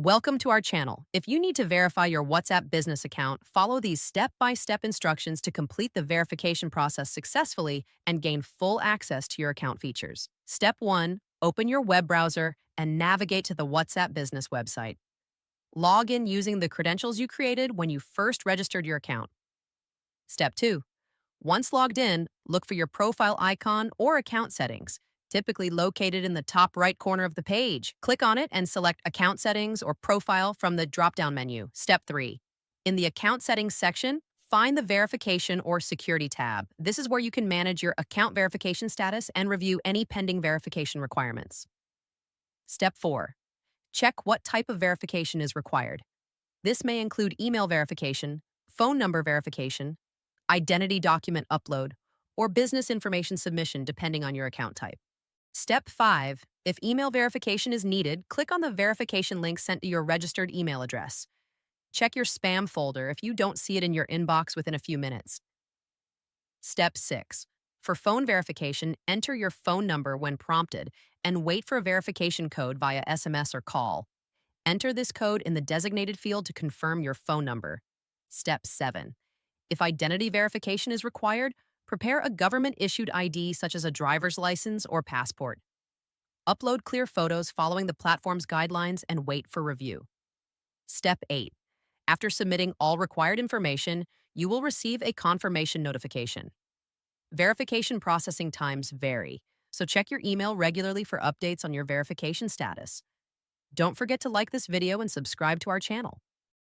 Welcome to our channel. If you need to verify your WhatsApp business account, follow these step-by-step instructions to complete the verification process successfully and gain full access to your account features. Step 1. Open your web browser and navigate to the WhatsApp business website. Log in using the credentials you created when you first registered your account. Step 2. Once logged in, look for your profile icon or account settings, typically located in the top right corner of the page. Click on it and select Account Settings or Profile from the drop-down menu. Step 3. In the Account Settings section, find the Verification or Security tab. This is where you can manage your account verification status and review any pending verification requirements. Step 4. Check what type of verification is required. This may include email verification, phone number verification, identity document upload, or business information submission depending on your account type. Step 5. If email verification is needed, click on the verification link sent to your registered email address. Check your spam folder if you don't see it in your inbox within a few minutes. Step 6. For phone verification, enter your phone number when prompted and wait for a verification code via SMS or call. Enter this code in the designated field to confirm your phone number. Step 7. If identity verification is required, prepare a government-issued ID such as a driver's license or passport. Upload clear photos following the platform's guidelines and wait for review. Step 8. After submitting all required information, you will receive a confirmation notification. Verification processing times vary, so check your email regularly for updates on your verification status. Don't forget to like this video and subscribe to our channel.